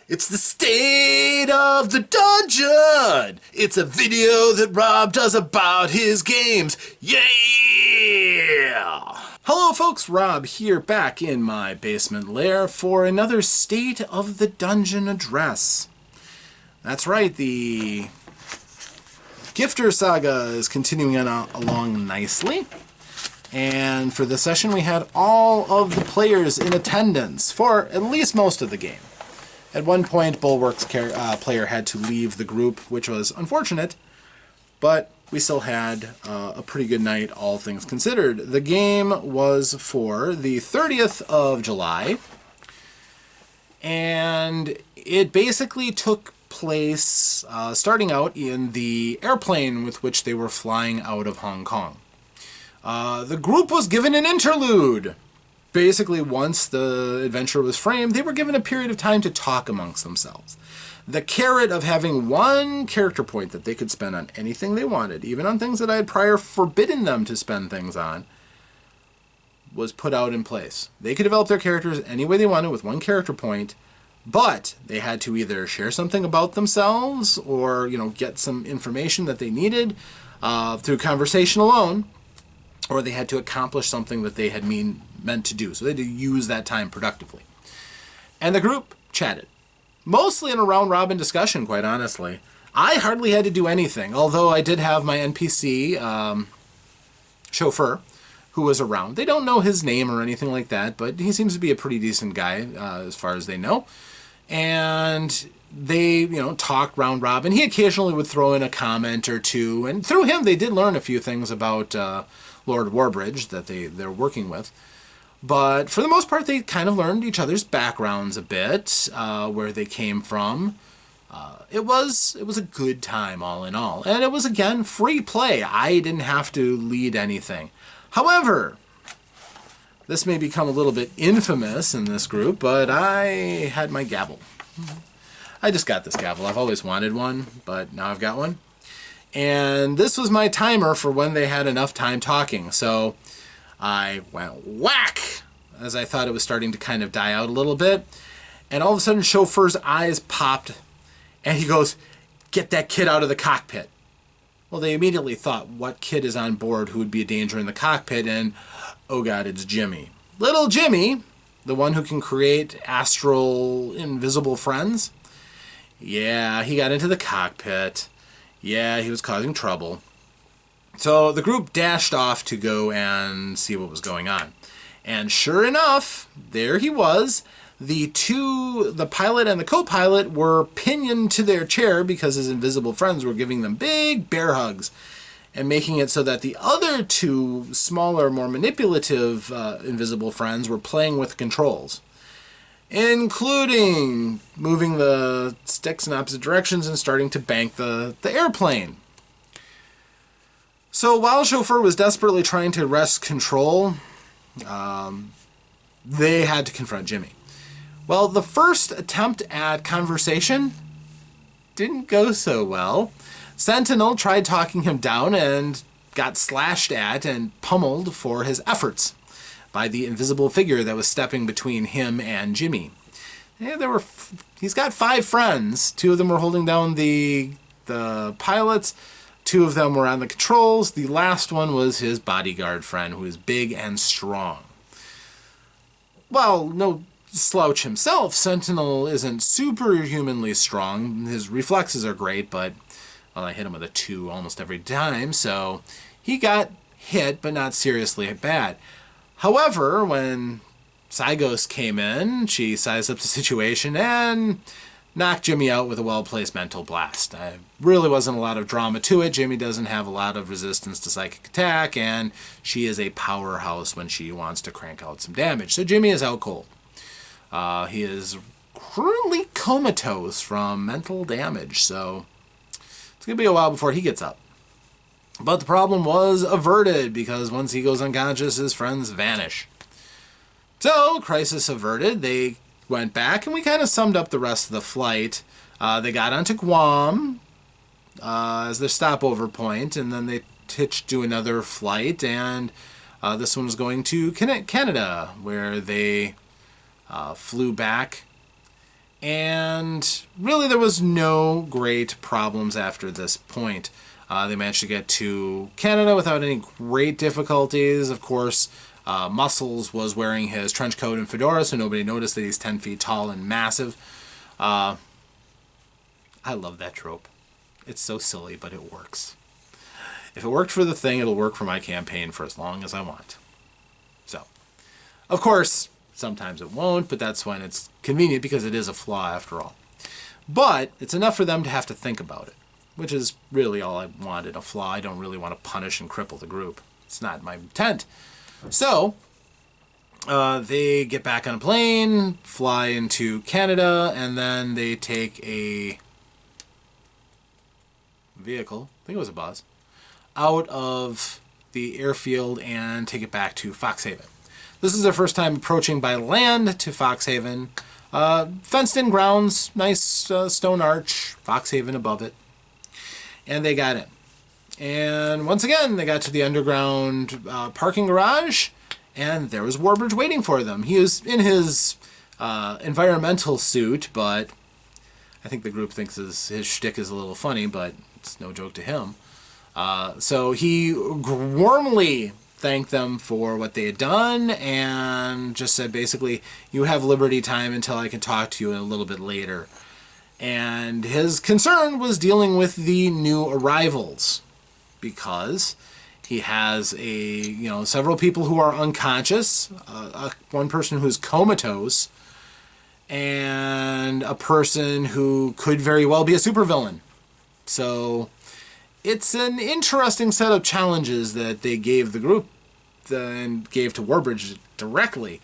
It's the state of the dungeon. It's a video that Rob does about his games. Yeah! Hello folks, Rob here back in my basement lair for another State of the Dungeon address. That's right, the Gifter Saga is continuing on along nicely. And for this session we had all of the players in attendance for at least most of the game. At one point, Bulwark's player had to leave the group, which was unfortunate, but we still had a pretty good night, all things considered. The game was for the 30th of July, and it basically took place starting out in the airplane with which they were flying out of Hong Kong. The group was given an interlude. Basically, once the adventure was framed, they were given a period of time to talk amongst themselves. The carrot of having one character point that they could spend on anything they wanted, even on things that I had prior forbidden them to spend things on, was put out in place. They could develop their characters any way they wanted with one character point, but they had to either share something about themselves or, get some information that they needed through conversation alone, or they had to accomplish something that they had meant to do. So they had to use that time productively. And the group chatted. Mostly in a round-robin discussion, quite honestly. I hardly had to do anything, although I did have my NPC chauffeur who was around. They don't know his name or anything like that, but he seems to be a pretty decent guy as far as they know. And they, talked round-robin. He occasionally would throw in a comment or two, and through him they did learn a few things about Lord Warbridge that they're working with. But for the most part, they kind of learned each other's backgrounds a bit, where they came from. It was a good time, all in all. And it was, again, free play. I didn't have to lead anything. However, this may become a little bit infamous in this group, but I had my gavel. I just got this gavel. I've always wanted one, but now I've got one. And this was my timer for when they had enough time talking. So I went whack as I thought it was starting to kind of die out a little bit. And all of a sudden, Chauffeur's eyes popped, and he goes, "Get that kid out of the cockpit." Well, they immediately thought, what kid is on board who would be a danger in the cockpit? And, oh God, it's Jimmy. Little Jimmy, the one who can create astral invisible friends. Yeah, he got into the cockpit. Yeah, he was causing trouble. So the group dashed off to go and see what was going on. And sure enough, there he was. The pilot and the co-pilot were pinioned to their chair because his invisible friends were giving them big bear hugs and making it so that the other two smaller, more manipulative invisible friends were playing with controls, including moving the sticks in opposite directions and starting to bank the airplane. So while Chauffeur was desperately trying to wrest control, they had to confront Jimmy. Well, the first attempt at conversation didn't go so well. Sentinel tried talking him down and got slashed at and pummeled for his efforts by the invisible figure that was stepping between him and Jimmy. Yeah, he's got 5 friends. 2 of them were holding down the pilots. 2 of them were on the controls. The last one was his bodyguard friend, who is big and strong. Well, no slouch himself. Sentinel isn't superhumanly strong. His reflexes are great, but I hit him with a 2 almost every time, so he got hit, but not seriously bad. However, when Sygos came in, she sized up the situation and knocked Jimmy out with a well-placed mental blast. Really wasn't a lot of drama to it. Jimmy doesn't have a lot of resistance to psychic attack, and she is a powerhouse when she wants to crank out some damage. So Jimmy is out cold. He is currently comatose from mental damage, so it's going to be a while before he gets up. But the problem was averted, because once he goes unconscious, his friends vanish. So, crisis averted. They went back, and we kind of summed up the rest of the flight. They got onto Guam as their stopover point, and then they hitched to another flight, and this one was going to Canada, where they flew back And really there was no great problems after this point. They managed to get to Canada without any great difficulties. Of course, Muscles was wearing his trench coat and fedora, so nobody noticed that he's 10 feet tall and massive. I love that trope. It's so silly, but it works. If it worked for the thing, it'll work for my campaign for as long as I want. So, of course, sometimes it won't, but that's when it's convenient because it is a flaw after all. But it's enough for them to have to think about it, which is really all I wanted, a flaw. I don't really want to punish and cripple the group. It's not my intent. So, they get back on a plane, fly into Canada, and then they take a vehicle, I think it was a bus, out of the airfield and take it back to Foxhaven. This is their first time approaching by land to Foxhaven. Fenced-in grounds, nice stone arch, Foxhaven above it. And they got in. And once again, they got to the underground parking garage, and there was Warbridge waiting for them. He was in his environmental suit, but I think the group thinks his shtick is a little funny, but it's no joke to him. So he warmly thanked them for what they had done and just said basically, you have liberty time until I can talk to you a little bit later. And his concern was dealing with the new arrivals, because he has several people who are unconscious, one person who's comatose, and a person who could very well be a supervillain. So it's an interesting set of challenges that they gave the group and gave to Warbridge directly.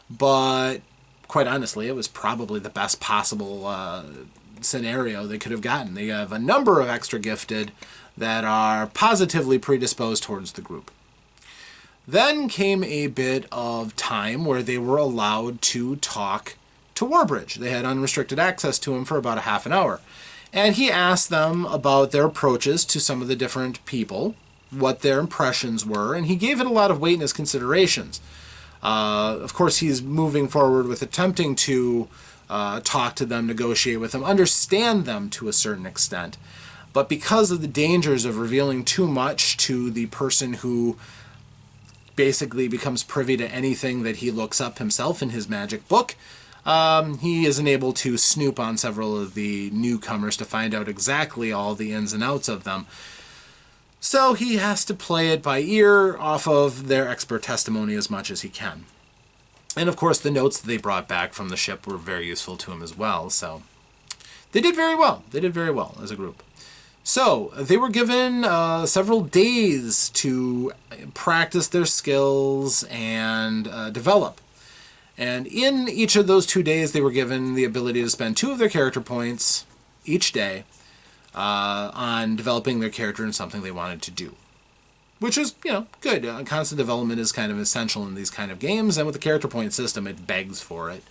But quite honestly, it was probably the best possible scenario they could have gotten. They have a number of extra gifted that are positively predisposed towards the group. Then came a bit of time where they were allowed to talk to Warbridge. They had unrestricted access to him for about a half an hour. And he asked them about their approaches to some of the different people, what their impressions were, and he gave it a lot of weight in his considerations. Of course, he's moving forward with attempting to talk to them, negotiate with them, understand them to a certain extent. But because of the dangers of revealing too much to the person who basically becomes privy to anything that he looks up himself in his magic book, he isn't able to snoop on several of the newcomers to find out exactly all the ins and outs of them. So he has to play it by ear off of their expert testimony as much as he can. And of course, the notes that they brought back from the ship were very useful to him as well. So they did very well. They did very well as a group. So they were given several days to practice their skills and develop. And in each of those 2 days, they were given the ability to spend 2 of their character points each day on developing their character in something they wanted to do. Which is, good. Constant development is kind of essential in these kind of games, and with the character point system, it begs for it.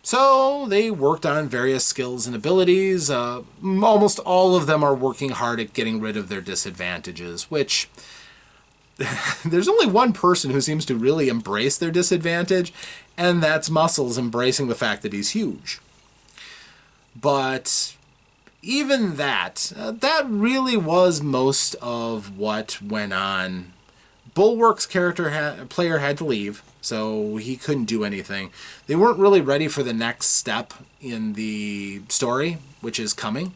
So they worked on various skills and abilities. Almost all of them are working hard at getting rid of their disadvantages, which there's only one person who seems to really embrace their disadvantage, and that's Muscles embracing the fact that he's huge. But even that really was most of what went on. Bulwark's player had to leave, so he couldn't do anything. They weren't really ready for the next step in the story, which is coming.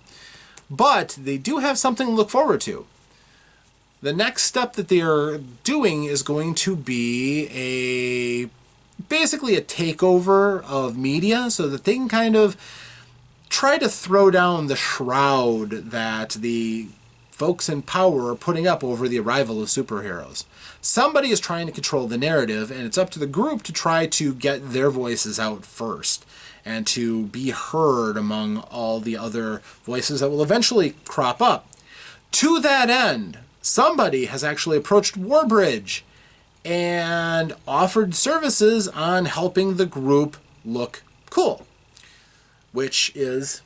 But they do have something to look forward to. The next step that they are doing is going to be basically a takeover of media, so that they can kind of try to throw down the shroud that the folks in power are putting up over the arrival of superheroes. Somebody is trying to control the narrative, and it's up to the group to try to get their voices out first and to be heard among all the other voices that will eventually crop up. To that end, somebody has actually approached Warbridge and offered services on helping the group look cool, which is,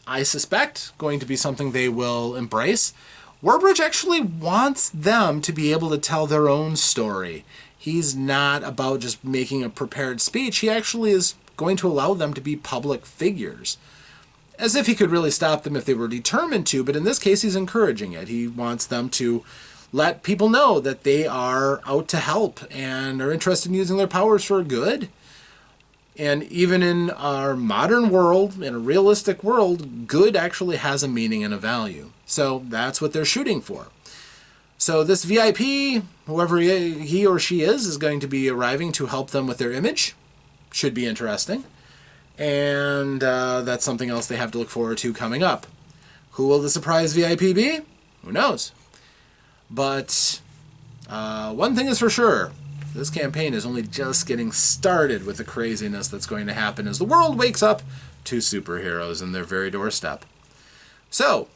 I suspect, going to be something they will embrace. Warbridge actually wants them to be able to tell their own story. He's not about just making a prepared speech. He actually is going to allow them to be public figures. As if he could really stop them if they were determined to, but in this case he's encouraging it. He wants them to let people know that they are out to help and are interested in using their powers for good. And even in our modern world, in a realistic world, good actually has a meaning and a value. So that's what they're shooting for. So this VIP, whoever he or she is going to be arriving to help them with their image. Should be interesting. And that's something else they have to look forward to coming up. Who will the surprise VIP be? Who knows? But one thing is for sure. This campaign is only just getting started with the craziness that's going to happen as the world wakes up to superheroes in their very doorstep. So,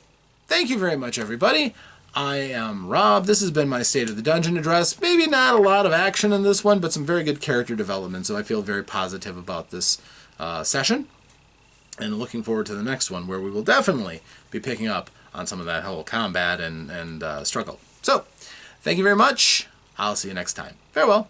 thank you very much, everybody. I am Rob. This has been my State of the Dungeon address. Maybe not a lot of action in this one, but some very good character development, so I feel very positive about this session. And looking forward to the next one, where we will definitely be picking up on some of that whole combat and struggle. So, thank you very much. I'll see you next time. Farewell.